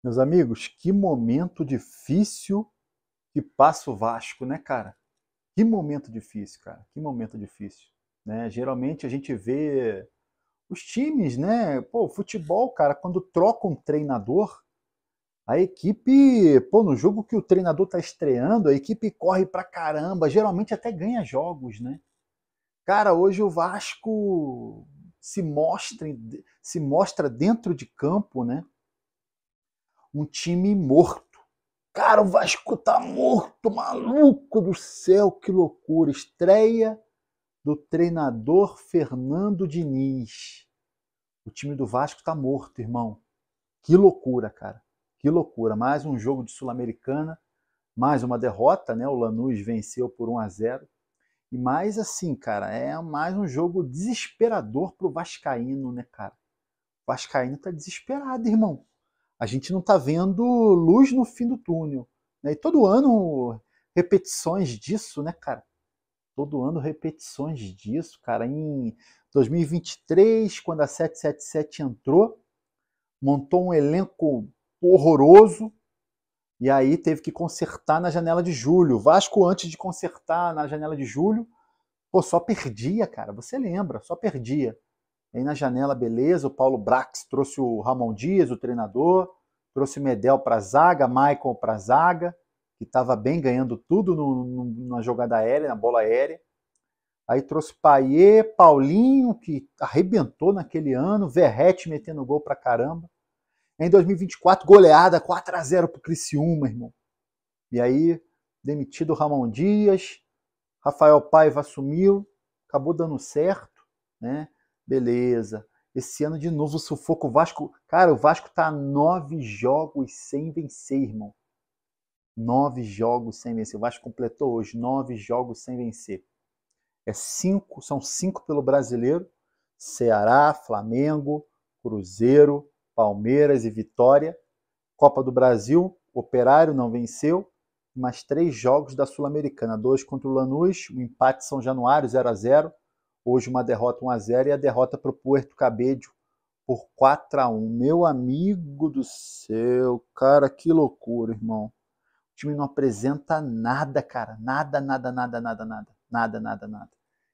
Meus amigos, que momento difícil que passa o Vasco, né, cara? Que momento difícil, cara. Que momento difícil, né? Geralmente a gente vê os times, né? Pô, futebol, cara, quando troca um treinador, a equipe, pô, no jogo que o treinador tá estreando, a equipe corre pra caramba, geralmente até ganha jogos, né? Cara, hoje o Vasco se mostra dentro de campo, né? Um time morto. Cara, o Vasco tá morto, maluco do céu, que loucura. Estreia do treinador Fernando Diniz. O time do Vasco tá morto, irmão. Que loucura, cara. Que loucura. Mais um jogo de Sul-Americana, mais uma derrota, né? O Lanús venceu por 1-0. E mais assim, cara, é mais um jogo desesperador pro Vascaíno, né, cara? O Vascaíno tá desesperado, irmão. A gente não está vendo luz no fim do túnel. Né? E todo ano repetições disso, né, cara? Todo ano repetições disso, cara. Em 2023, quando a 777 entrou, montou um elenco horroroso e aí teve que consertar na janela de julho. O Vasco, antes de consertar na janela de julho, pô, só perdia, cara. Você lembra? Só perdia. Aí na janela, beleza, o Paulo Brax trouxe o Ramon Dias, o treinador, trouxe o Medel para a zaga, Michael para a zaga, que estava bem ganhando tudo na jogada aérea, na bola aérea. Aí trouxe Payet, Paulinho, que arrebentou naquele ano, Verratti metendo gol pra caramba. Em 2024, goleada 4-0 pro Criciúma, irmão. E aí, demitido o Ramon Dias, Rafael Paiva assumiu, acabou dando certo, né? Beleza. Esse ano de novo o sufoco. O Vasco. Cara, o Vasco tá a 9 jogos sem vencer, irmão. 9 jogos sem vencer. O Vasco completou hoje 9 jogos sem vencer. São 5 pelo brasileiro: Ceará, Flamengo, Cruzeiro, Palmeiras e Vitória. Copa do Brasil, Operário não venceu, mais 3 jogos da Sul-Americana, 2 contra o Lanús, o empate São Januário 0-0, hoje uma derrota 1-0 e a derrota para o Puerto Cabello por 4-1. Meu amigo do céu, cara, que loucura, irmão. O time não apresenta nada, cara, nada, nada, nada, nada, nada, nada, nada, nada.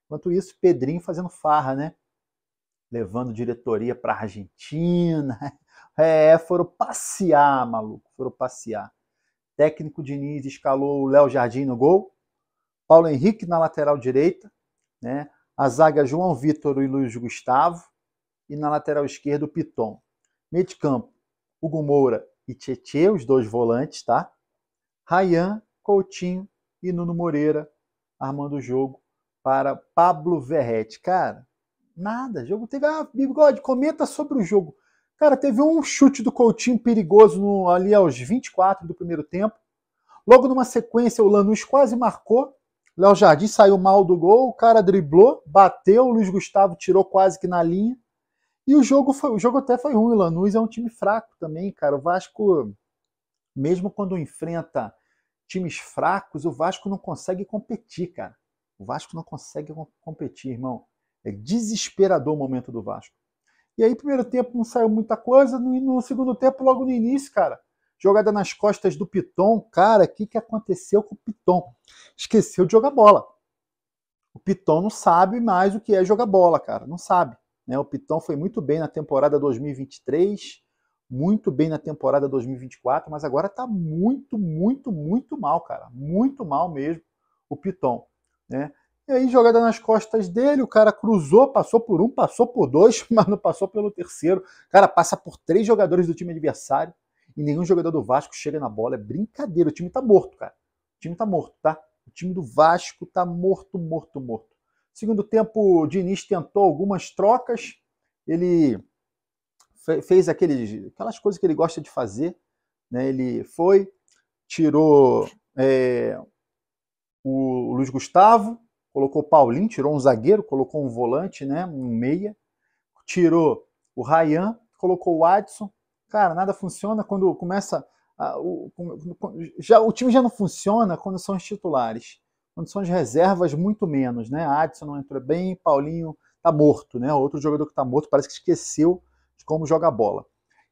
Enquanto isso, Pedrinho fazendo farra, né? Levando diretoria para a Argentina. Foram passear, maluco, foram passear. Técnico Diniz escalou o Léo Jardim no gol, Paulo Henrique na lateral direita, né? A zaga João Vitor e Luiz Gustavo, e na lateral esquerda o Piton. Meio de campo, Hugo Moura e Tietê, os dois volantes, tá? Rayan, Coutinho e Nuno Moreira armando o jogo para Pablo Verratti. Cara, nada. O jogo teve. Ah, Bigode, comenta sobre o jogo. Cara, teve um chute do Coutinho perigoso ali aos 24 do primeiro tempo. Logo numa sequência, o Lanús quase marcou. Léo Jardim saiu mal do gol, o cara driblou, bateu, o Luiz Gustavo tirou quase que na linha. E o jogo até foi ruim. O Lanús é um time fraco também, cara. O Vasco, mesmo quando enfrenta times fracos, o Vasco não consegue competir, cara. O Vasco não consegue competir, irmão. É desesperador o momento do Vasco. E aí, primeiro tempo não saiu muita coisa, no segundo tempo, logo no início, cara, jogada nas costas do Piton. Cara, o que aconteceu com o Piton? Esqueceu de jogar bola. O Piton não sabe mais o que é jogar bola, cara. Não sabe. Né? O Piton foi muito bem na temporada 2023, muito bem na temporada 2024, mas agora tá muito, muito, muito mal, cara. Muito mal mesmo o Piton. Né? E aí, jogada nas costas dele, o cara cruzou, passou por um, passou por dois, mas não passou pelo terceiro. O cara passa por 3 jogadores do time adversário e nenhum jogador do Vasco chega na bola. É brincadeira, o time tá morto, cara. O time tá morto, tá? O time do Vasco tá morto, morto, morto. Segundo tempo, o Diniz tentou algumas trocas, ele fez aquelas coisas que ele gosta de fazer, né? Ele tirou o Luiz Gustavo, colocou o Paulinho, tirou um zagueiro, colocou um volante, né, um meia, tirou o Rayan, colocou o Adson. Cara, nada funciona quando começa. O time já não funciona quando são os titulares. Quando são as reservas, muito menos, né? A Adson não entrou bem, Paulinho tá morto, né? Outro jogador que tá morto parece que esqueceu de como joga bola.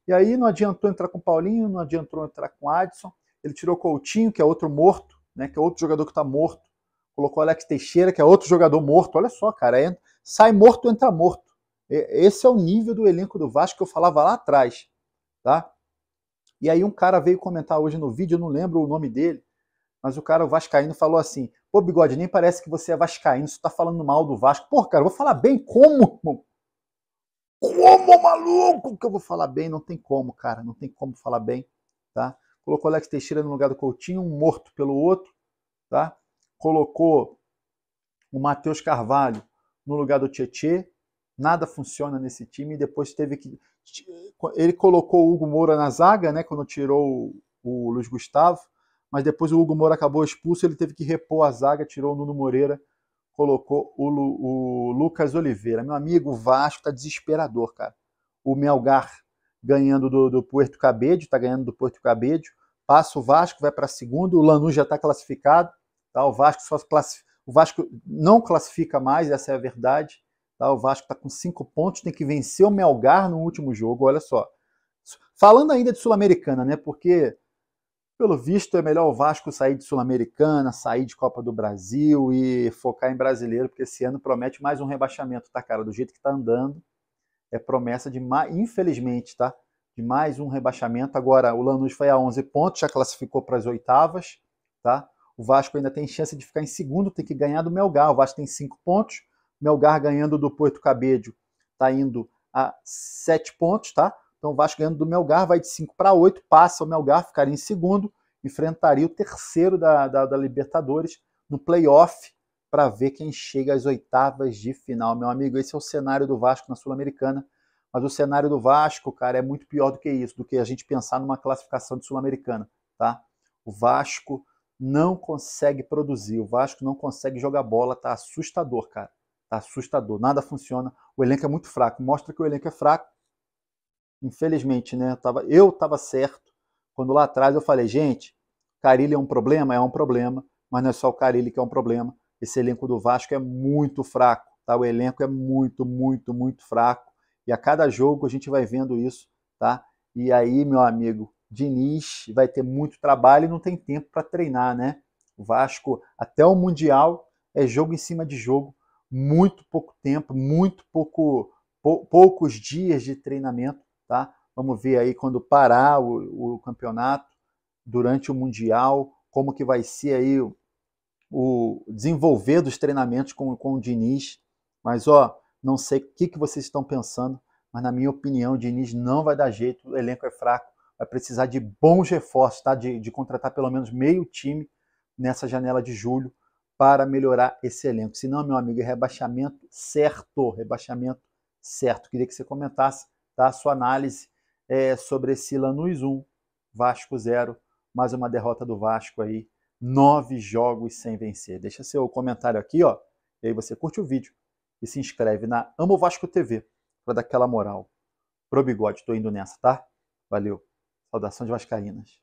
E aí não adiantou entrar com o Paulinho, não adiantou entrar com o Adson. Ele tirou o Coutinho, que é outro morto, né? Que é outro jogador que está morto. Colocou o Alex Teixeira, que é outro jogador morto. Olha só, cara, sai morto, entra morto. Esse é o nível do elenco do Vasco que eu falava lá atrás, tá? E aí um cara veio comentar hoje no vídeo, eu não lembro o nome dele, mas o cara, o vascaíno, falou assim: pô, Bigode, nem parece que você é vascaíno, você tá falando mal do Vasco. Pô, cara, eu vou falar bem como, irmão? Como, maluco? Que eu vou falar bem? Não tem como, cara, não tem como falar bem, tá? Colocou o Alex Teixeira no lugar do Coutinho, um morto pelo outro, tá? Colocou o Matheus Carvalho no lugar do Tietê, nada funciona nesse time, e depois teve que... Ele colocou o Hugo Moura na zaga, né, quando tirou o Luiz Gustavo, mas depois o Hugo Moura acabou expulso, ele teve que repor a zaga, tirou o Nuno Moreira, colocou o Lucas Oliveira. Meu amigo, o Vasco tá desesperador, cara. O Melgar ganhando do Puerto Cabedelo, tá ganhando do Puerto Cabedelo, passa o Vasco, vai para segundo, o Lanús já está classificado, tá? O Vasco não classifica mais, essa é a verdade. Tá? O Vasco está com 5 pontos, tem que vencer o Melgar no último jogo, olha só. Falando ainda de Sul-Americana, né? Porque, pelo visto, é melhor o Vasco sair de Sul-Americana, sair de Copa do Brasil e focar em brasileiro, porque esse ano promete mais um rebaixamento, tá, cara? Do jeito que tá andando, é promessa de mais, infelizmente, tá? De mais um rebaixamento. Agora, o Lanús foi a 11 pontos, já classificou para as oitavas, tá? O Vasco ainda tem chance de ficar em segundo, tem que ganhar do Melgar. O Vasco tem 5 pontos, Melgar ganhando do Puerto Cabedelo está indo a 7 pontos, tá? Então o Vasco ganhando do Melgar vai de 5 para 8, passa o Melgar, ficaria em segundo, enfrentaria o terceiro da Libertadores no play-off para ver quem chega às oitavas de final. Meu amigo, esse é o cenário do Vasco na Sul-Americana, mas o cenário do Vasco, cara, é muito pior do que isso, do que a gente pensar numa classificação de Sul-Americana, tá? O Vasco não consegue produzir, o Vasco não consegue jogar bola, tá assustador, cara. Tá assustador, nada funciona, o elenco é muito fraco, mostra que o elenco é fraco, infelizmente, né? Eu tava certo, quando lá atrás eu falei, gente, Carille é um problema, mas não é só o Carille que é um problema, esse elenco do Vasco é muito fraco, tá? O elenco é muito fraco, e a cada jogo a gente vai vendo isso, tá? E aí, meu amigo, Diniz vai ter muito trabalho e não tem tempo para treinar, né? O Vasco, até o Mundial, é jogo em cima de jogo, muito pouco tempo, poucos dias de treinamento, tá? Vamos ver aí quando parar o campeonato, durante o Mundial, como que vai ser aí o desenvolver dos treinamentos com o Diniz. Mas, ó, não sei o que vocês estão pensando, mas na minha opinião o Diniz não vai dar jeito, o elenco é fraco, vai precisar de bons reforços, tá? De contratar pelo menos meio time nessa janela de julho para melhorar esse elenco. Senão, meu amigo, é rebaixamento certo, rebaixamento certo. Queria que você comentasse, tá, a sua análise sobre esse Lanús 1, Vasco 0, mais uma derrota do Vasco aí, 9 jogos sem vencer. Deixa seu comentário aqui, ó, e aí você curte o vídeo e se inscreve na Amo Vasco TV para dar aquela moral. Pro Bigode, tô indo nessa, tá? Valeu. Saudação de vascaínas.